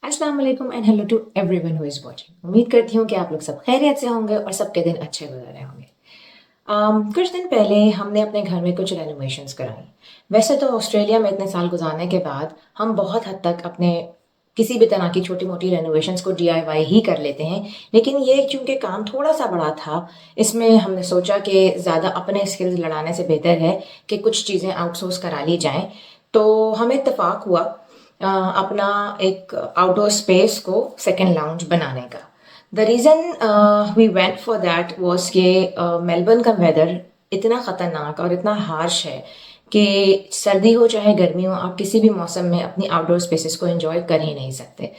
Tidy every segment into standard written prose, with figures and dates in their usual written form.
अस्सलाम वालेकुम and hello to everyone who is watching. उम्मीद करती हूँ कि आप लोग सब खैरियत से होंगे और सबके दिन अच्छे गुजर रहे होंगे। कुछ दिन पहले हमने अपने घर में कुछ रेनोवेशंस कराई। वैसे तो ऑस्ट्रेलिया में इतने साल गुजारने के बाद हम बहुत हद तक अपने किसी भी तरह की छोटी मोटी रेनोवेशंस को डीआईवाई ही कर लेते हैं, लेकिन ये चूंकि काम थोड़ा सा बड़ा था, इसमें हमने सोचा कि ज़्यादा अपने स्किल्स लड़ाने से बेहतर है कि कुछ चीज़ें आउटसोर्स करा ली जाएं। तो हमें इत्तेफाक हुआ अपना एक आउटडोर स्पेस को सेकेंड लाउंज बनाने का। The reason we went for that was कि मेलबर्न का वेदर इतना ख़तरनाक और इतना हार्श है कि सर्दी हो चाहे गर्मी हो, आप किसी भी मौसम में अपनी आउटडोर स्पेसेस को एंजॉय कर ही नहीं सकते।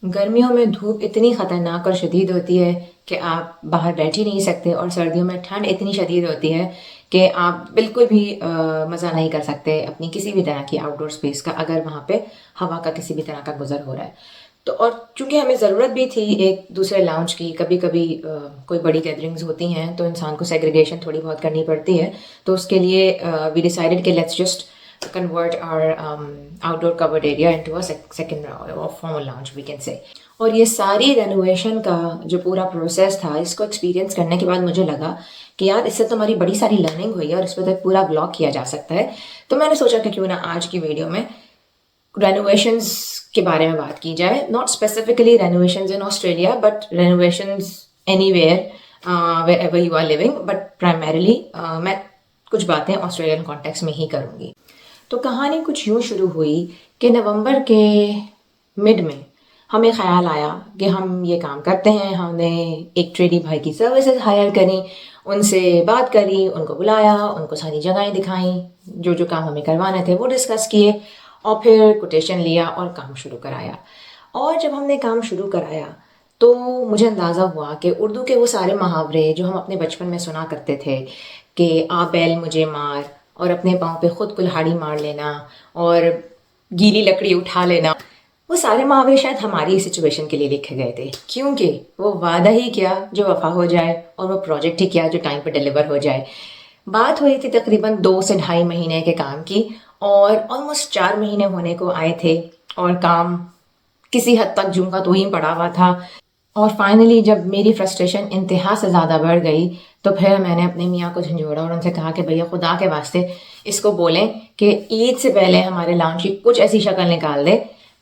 गर्मियों में धूप इतनी ख़तरनाक और शदीद होती है कि आप बाहर बैठ ही नहीं सकते, और सर्दियों में ठंड इतनी शदीद होती है कि आप बिल्कुल भी मज़ा नहीं कर सकते अपनी किसी भी तरह की आउटडोर स्पेस का, अगर वहाँ पे हवा का किसी भी तरह का गुजर हो रहा है तो। और चूंकि हमें ज़रूरत भी थी एक दूसरे लाउंज की, कभी कभी कोई बड़ी गैदरिंग्स होती हैं तो इंसान को सेग्रीगेशन थोड़ी बहुत करनी पड़ती है, तो उसके लिए वी डिसाइडेड कि let's just convert our outdoor covered area into a second or formal lounge we can say। और ये सारी रेनोवेशन का जो पूरा प्रोसेस था, इसको एक्सपीरियंस करने के बाद मुझे लगा कि यार इससे तो हमारी बड़ी सारी लर्निंग हुई है और इस पर तो एक पूरा ब्लॉग किया जा सकता है। तो मैंने सोचा कि क्यों ना आज की वीडियो में रेनोवेशंस के बारे में बात की जाए। Not specifically renovations in Australia but renovations anywhere wherever you are living, but primarily मैं कुछ बातें ऑस्ट्रेलियन कॉन्टेक्स्ट में ही करूँगी। तो कहानी कुछ यूँ शुरू हुई कि नवंबर के मिड में हमें ख्याल आया कि हम ये काम करते हैं। हमने एक ट्रेडी भाई की सर्विसेज हायर करी, उनसे बात करी, उनको बुलाया, उनको सारी जगहें दिखाई, जो जो काम हमें करवाने थे वो डिस्कस किए, और फिर कोटेशन लिया और काम शुरू कराया। और जब हमने काम शुरू कराया तो मुझे अंदाज़ा हुआ कि उर्दू के वो सारे मुहावरे जो हम अपने बचपन में सुना करते थे कि आ बैल मुझे मार, और अपने पाँव पे खुद कुल्हाड़ी मार लेना, और गीली लकड़ी उठा लेना, वो सारे मुहावरे शायद हमारी सिचुएशन के लिए लिखे गए थे, क्योंकि वो वादा ही किया जो वफा हो जाए, और वो प्रोजेक्ट ही किया जो टाइम पे डिलीवर हो जाए। बात हुई थी तकरीबन 2 से ढाई महीने के काम की, और ऑलमोस्ट 4 महीने होने को आए थे और काम किसी हद तक जूं का तो ही पड़ा हुआ था। और फाइनली जब मेरी फ्रस्ट्रेशन इंतहा से ज़्यादा बढ़ गई तो फिर मैंने अपने मियाँ को झंझोड़ा और उनसे कहा कि भैया खुदा के वास्ते इसको बोलें कि ईद से पहले हमारे लाउंज की कुछ ऐसी शक्ल निकाल दे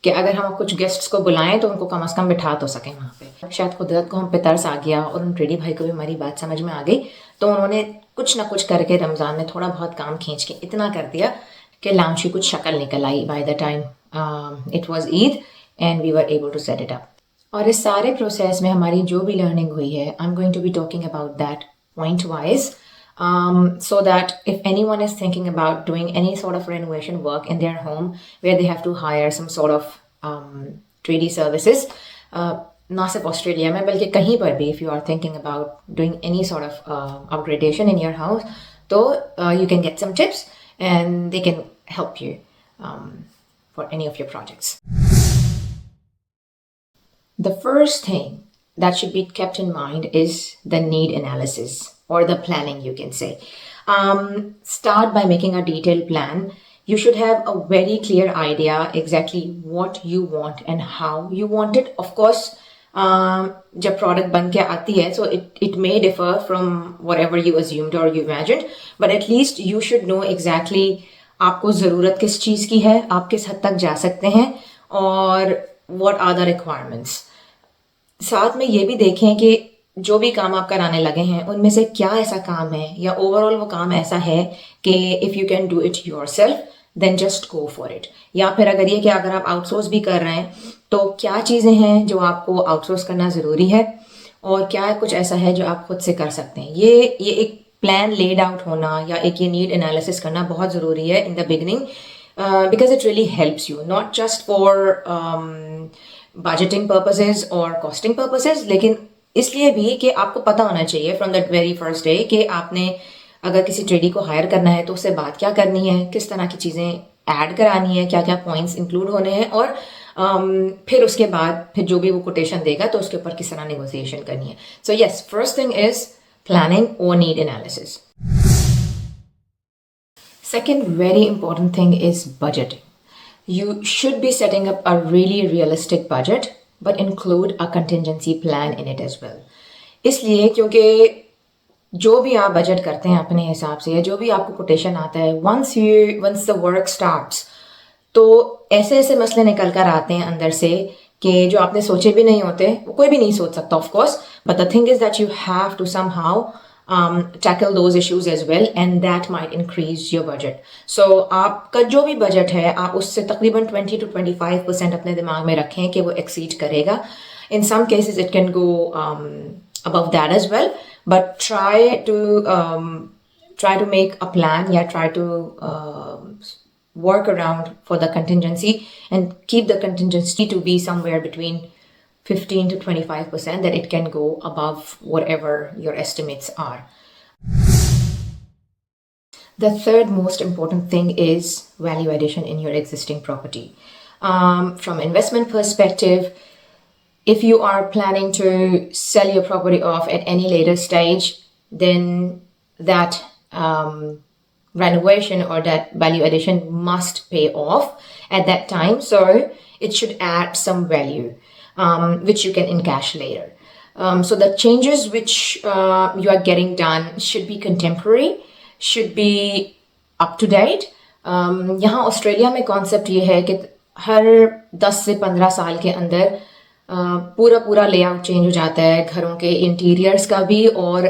कि अगर हम कुछ गेस्ट्स को बुलाएं तो उनको कम से कम बिठा तो सकें वहाँ पे। शायद कुदरत को हम पे तरस आ गया और उन ट्रेडी भाई को भी हमारी बात समझ में आ गई, तो उन्होंने कुछ ना कुछ करके रमज़ान में थोड़ा बहुत काम खींच के इतना कर दिया कि लाउंज की कुछ शक्ल निकल आई by the time it was Eid and we were able to set it up. और इस सारे प्रोसेस में हमारी जो भी लर्निंग हुई है, I am going to be talking about that point wise, so that if anyone is thinking about doing any sort of renovation work in their home where they have to hire some sort of tradie services, ना सिर्फ Australia में बल्कि कहीं पर भी, if you are thinking about doing any sort of upgradation in your house, तो you can get some tips and they can help you for any of your projects. The first thing that should be kept in mind is the need analysis, or the planning you can say. Start by making a detailed plan. You should have a very clear idea exactly what you want and how you want it. Of course, जब product बन के आती है, so it may differ from whatever you assumed or you imagined, but at least you should know exactly आपको ज़रूरत किस चीज़ की है, आप किस हद तक जा सकते हैं, और what are the requirements. साथ में ये भी देखें कि जो भी काम आप कराने लगे हैं उनमें से क्या ऐसा काम है या ओवरऑल वो काम ऐसा है कि if you can do it yourself then just go for it. या फिर अगर ये कि अगर आप आउटसोर्स भी कर रहे हैं तो क्या चीज़ें हैं जो आपको आउटसोर्स करना ज़रूरी है, और क्या कुछ ऐसा है जो आप खुद से कर सकते हैं। ये एक प्लान लेड आउट होना या एक ये नीड एनालिसिस करना बहुत ज़रूरी है in the beginning, because it really helps you not just for budgeting purposes और costing purposes, लेकिन इसलिए भी कि आपको पता होना चाहिए from the very first day कि आपने अगर किसी ट्रेडी को हायर करना है तो उससे बात क्या करनी है, किस तरह की चीज़ें ऐड करानी है, क्या क्या पॉइंट्स इंक्लूड होने हैं, और फिर उसके बाद फिर जो भी वो कोटेशन देगा तो उसके ऊपर किस तरह नेगोशिएशन करनी है। So yes, first thing is planning और need analysis. Second very important thing is budgeting. you should be setting up a really realistic budget but include a contingency plan in it as well. इसलिए क्योंकि जो भी आप budget करते हैं अपने हिसाब से या जो भी आपको कोटेशन आता है, once the work starts, तो ऐसे ऐसे मसले निकल कर आते हैं अंदर से कि जो आपने सोचे भी नहीं होते, वो कोई भी नहीं सोच सकता of course, but the thing is that you have to somehow tackle those issues as well, and that might increase your budget. So आपका जो भी बजट है आप उससे तकरीबन 20 to 25% अपने दिमाग में रखें कि वो exceed करेगा. In some cases it can go above that as well, but try to make a plan, try to work around for the contingency and keep the contingency to be somewhere between 15 to 25%, that it can go above whatever your estimates are. The third most important thing is value addition in your existing property. From investment perspective, if you are planning to sell your property off at any later stage, then that renovation or that value addition must pay off at that time. So it should add some value, which you can encash later. So the changes which you are getting done should be contemporary, should be up to date. यहाँ Australia में concept ये है कि हर 10 से 15 साल के अंदर पूरा लेआउट चेंज हो जाता है, घरों के इंटीरियर्स का भी और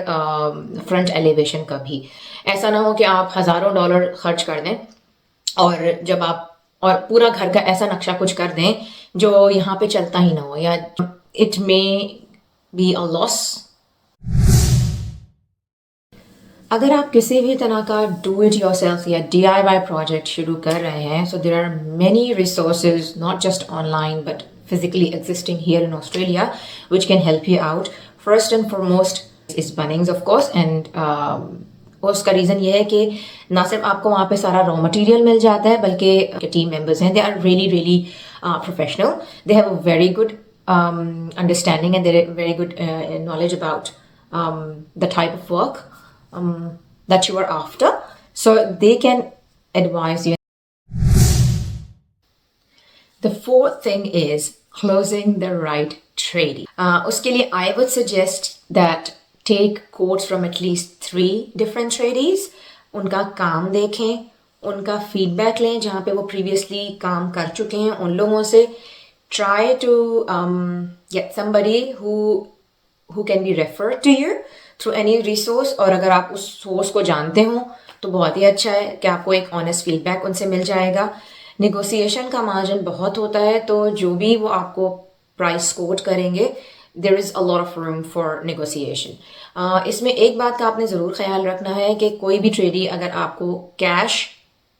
फ्रंट एलिवेशन का भी. ऐसा ना हो कि आप हज़ारों डॉलर खर्च कर दें और जब आप और पूरा घर का ऐसा नक्शा कुछ कर दें जो यहाँ पे चलता ही ना हो, या it may be a loss. अगर आप किसी भी तरह का डू इट योरसेल्फ या DIY प्रोजेक्ट शुरू कर रहे हैं, so there are many resources, not just online but physically existing here in Australia, which can help you out. First and foremost is Bunnings, of course, and उसका reason ये है कि ना सिर्फ आपको वहाँ पे सारा रॉ मटेरियल मिल जाता है, बल्कि टीम मेंबर्स हैं, they are really professional. They have a very good understanding and they very good knowledge about the type of work that you are after, so they can advise you. The fourth thing is closing the right tradie. उसके लिए I would suggest that take quotes from at least 3 different tradies. उनका काम देखें, उनका feedback लें जहाँ पे वो previously काम कर चुके हैं उन लोगों से. Try to get somebody who can be referred to you through any resource, और अगर आप उस source को जानते हो तो बहुत ही अच्छा है कि आपको एक honest feedback उनसे मिल जाएगा. नेगोशिएशन का मार्जिन बहुत होता है, तो जो भी वो आपको प्राइस कोट करेंगे, there is a lot of room for negotiation. इसमें एक बात का आपने ज़रूर ख्याल रखना है कि कोई भी ट्रेडी अगर आपको कैश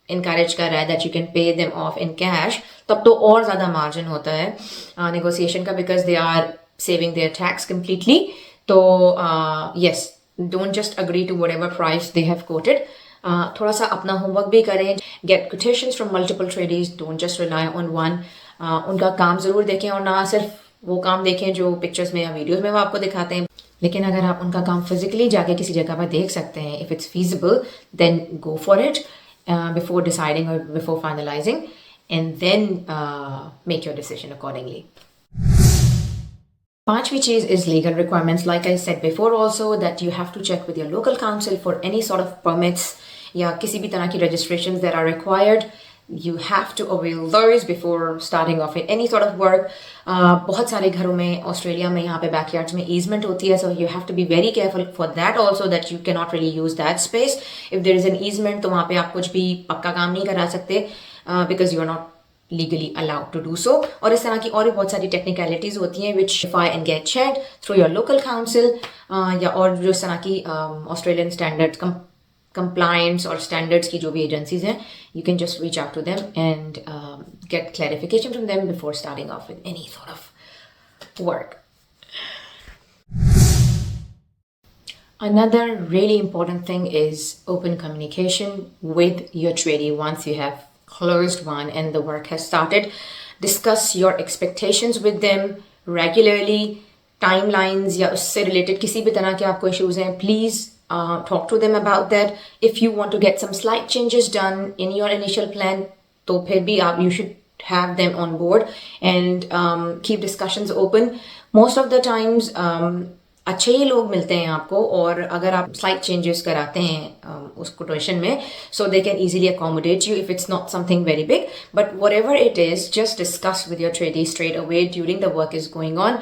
इनकरेज कर रहा है that you can pay them off in cash, तब तो और ज़्यादा मार्जिन होता है नेगोशिएशन का, because they are saving their tax completely. तो yes, don't just agree to whatever price they have quoted. थोड़ा सा अपना होमवर्क भी करें, get quotations from multiple tradies, don't just rely on one. उनका काम ज़रूर देखें और ना सिर्फ वो काम देखें जो पिक्चर्स में या वीडियोस में वो आपको दिखाते हैं, लेकिन अगर आप उनका काम फिजिकली जाके किसी जगह पर देख सकते हैं, if it's feasible then go for it before deciding और before finalising, and then make your decision accordingly. Panchvi cheese is legal requirements. Like I said before also, that you have to check with your local council for any sort of permits या किसी भी तरह की registrations that are required. You have to avail those before starting off in any sort of work. बहुत सारे घरों में Australia में यहाँ पे बैकयार्ड्स में easement होती है, so you have to be very careful for that also, that you cannot really use that space. If there is an easement तो वहाँ पे आप कुछ भी पक्का काम नहीं करा सकते because you are not legally allowed to do so. और इस तरह की और भी बहुत सारी technicalities होती हैं which verify and get checked through your local council या और जो इस तरह की Australian standards compliance और standards की जो भी agencies हैं, you can just reach out to them and get clarification from them before starting off with any sort of work. Another really important thing is open communication with your tradie once you have closed one and the work has started. Discuss your expectations with them regularly. Timelines या उससे related किसी भी तरह के आपको issues हैं, please talk to them about that. If you want to get some slight changes done in your initial plan, तो फिर भी आप you should have them on board and keep discussions open. Most of the times अच्छे ही लोग मिलते हैं आपको, और अगर आप slight changes कराते हैं उस quotation में, so they can easily accommodate you if it's not something very big. But whatever it is, just discuss with your tradie straight away during the work is going on,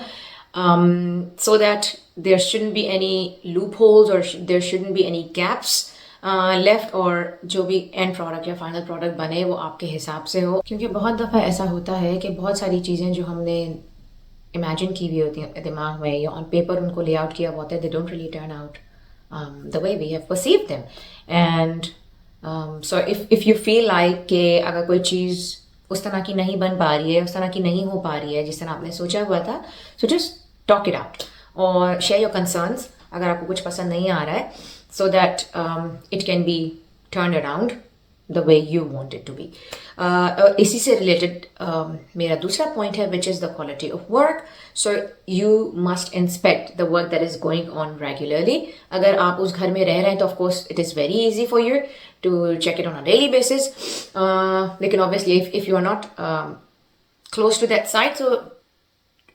so that there shouldn't be any loopholes or there shouldn't be any gaps left, और जो भी and product या final product बने वो आपके हिसाब से हो. क्योंकि बहुत दफ़ा ऐसा होता है कि बहुत सारी चीज़ें जो हमने इमेजिन की हुई होती हैं दिमाग में या ऑन पेपर उनको ले आउट किया होता है, they don't really turn out the way we have perceived them. And so if you feel like कि अगर कोई चीज़ उस तरह की नहीं बन पा रही है, उस तरह की नहीं हो पा रही है जिस तरह आपने सोचा हुआ था, so just talk it out और शेयर योर कंसर्न्स अगर आपको कुछ पसंद नहीं आ रहा है, so that it can be turned around the way you want it to be. इसी से related मेरा दूसरा point है, which is the quality of work. So you must inspect the work that is going on regularly. अगर आप उस घर में रह रहे हैं तो of course it is very easy for you to check it on a daily basis. लेकिन obviously if you are not close to that site, so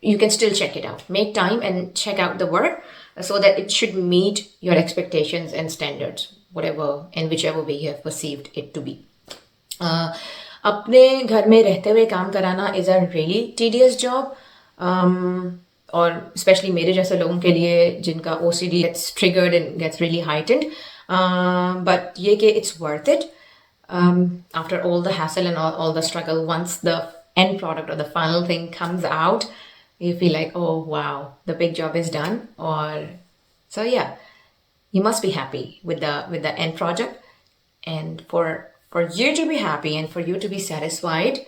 you can still check it out. Make time and check out the work so that it should meet your expectations and standards, whatever and whichever way you have perceived it to be. अपने घर में रहते हुए काम कराना is a really tedious job, और especially मेरे जैसे लोगों के लिए जिनका OCD gets triggered and gets really heightened, but ये कि it's worth it. After all the hassle and all the struggle, once the end product or the final thing comes out, you feel like, oh wow, the big job is done. Or so yeah, you must be happy with the end project. And for you to be happy and for you to be satisfied,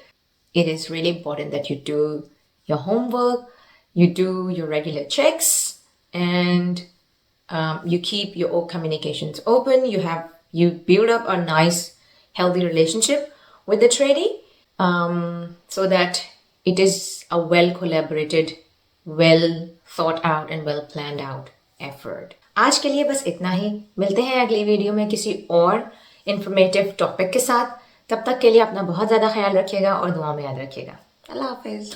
it is really important that you do your homework, you do your regular checks, and you keep your communications open. You build up a nice, healthy relationship with the tradie, so that it is a well collaborated, well thought out and well planned out effort. आज के लिए बस इतना ही. मिलते हैं अगली video में किसी और इंफॉर्मेटिव टॉपिक के साथ. तब तक के लिए अपना बहुत ज़्यादा ख्याल रखिएगा और दुआ में याद रखिएगा. अल्लाह हाफिज़.